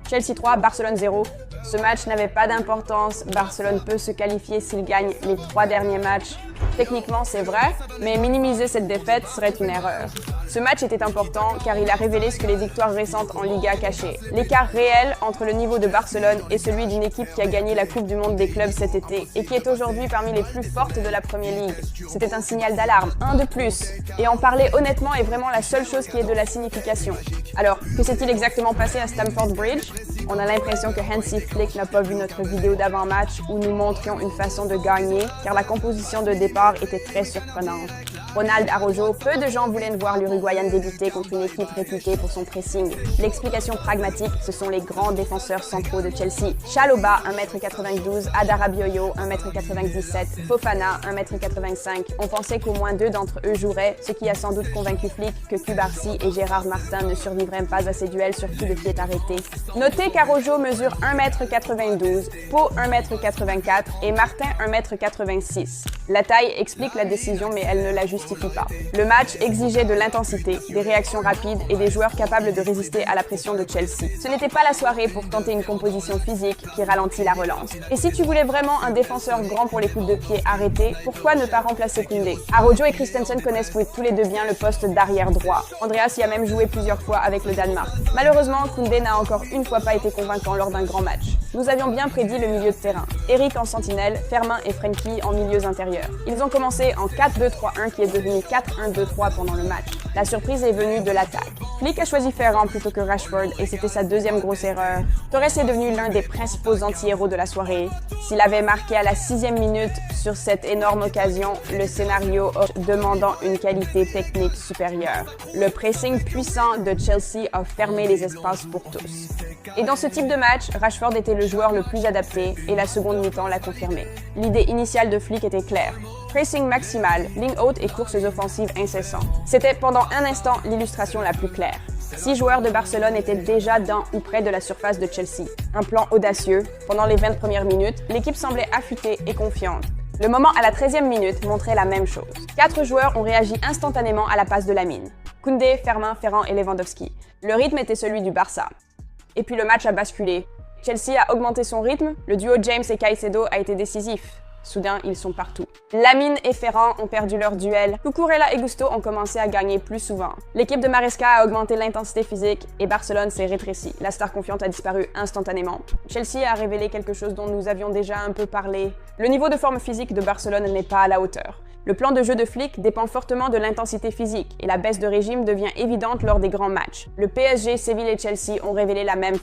Chelsea 3, Barcelone 0. Ce match n'avait pas d'importance, Barcelone peut se qualifier s'il gagne les 3 derniers matchs. Techniquement, c'est vrai, mais minimiser cette défaite serait une erreur. Ce match était important car il a révélé ce que les victoires récentes en Liga cachaient. L'écart réel entre le niveau de Barcelone et celui d'une équipe qui a gagné la Coupe du Monde des clubs cet été et qui est aujourd'hui parmi les plus fortes de la Premier League. C'était un signal d'alarme, un de plus. Et en parler honnêtement est vraiment la seule chose qui ait de la signification. Alors, que s'est-il exactement passé à Stamford Bridge? On a l'impression que Hansi Flick n'a pas vu notre vidéo d'avant-match où nous montrions une façon de gagner car la composition de départ était très surprenante. Ronald Araujo, peu de gens voulaient voir l'Uruguayan débuter contre une équipe réputée pour son pressing. L'explication pragmatique, ce sont les grands défenseurs centraux de Chelsea. Chalobah, 1m92, Adara Bioyo, 1m97, Fofana, 1m85. On pensait qu'au moins 2 d'entre eux joueraient, ce qui a sans doute convaincu Flick que Cubarsí et Gérard Martin ne survivraient pas à ces duels sur coup de pied arrêté. Notez qu'Araujo mesure 1m92, Pau 1m84 et Martin 1m86. La taille explique la décision mais elle ne la justifie pas. Le match exigeait de l'intensité, des réactions rapides et des joueurs capables de résister à la pression de Chelsea. Ce n'était pas la soirée pour tenter une composition physique qui ralentit la relance. Et si tu voulais vraiment un défenseur grand pour les coups de pied arrêtés, pourquoi ne pas remplacer Koundé? Araujo et Christensen connaissent tous les deux bien le poste d'arrière droit. Andreas y a même joué plusieurs fois avec le Danemark. Malheureusement, Koundé n'a encore une fois pas été convaincant lors d'un grand match. Nous avions bien prédit le milieu de terrain. Eric en sentinelle, Fermin et Frenkie en milieux intérieurs. Ils ont commencé en 4-2-3-1 qui est devenu 4-1-2-3 pendant le match. La surprise est venue de l'attaque. Flick a choisi Ferran plutôt que Rashford et c'était sa deuxième grosse erreur. Torres est devenu l'un des principaux anti-héros de la soirée. S'il avait marqué à la 6e minute sur cette énorme occasion, le scénario demandant une qualité technique supérieure. Le pressing puissant de Chelsea a fermé les espaces pour tous. Et dans ce type de match, Rashford était le joueur le plus adapté et la seconde mi-temps l'a confirmé. L'idée initiale de Flick était claire. Pressing maximal, ligne haute et courses offensives incessantes. C'était pendant un instant l'illustration la plus claire. 6 joueurs de Barcelone étaient déjà dans ou près de la surface de Chelsea. Un plan audacieux. Pendant les 20 premières minutes, l'équipe semblait affûtée et confiante. Le moment à la 13e minute montrait la même chose. 4 joueurs ont réagi instantanément à la passe de Lamine. Koundé, Fermin, Ferran et Lewandowski. Le rythme était celui du Barça. Et puis le match a basculé. Chelsea a augmenté son rythme, le duo James et Caicedo a été décisif. Soudain, ils sont partout. Lamine et Ferran ont perdu leur duel. Cucurella et Gusto ont commencé à gagner plus souvent. L'équipe de Maresca a augmenté l'intensité physique et Barcelone s'est rétrécie. La star confiante a disparu instantanément. Chelsea a révélé quelque chose dont nous avions déjà un peu parlé. Le niveau de forme physique de Barcelone n'est pas à la hauteur. Le plan de jeu de Flick dépend fortement de l'intensité physique et la baisse de régime devient évidente lors des grands matchs. Le PSG, Séville et Chelsea ont révélé la même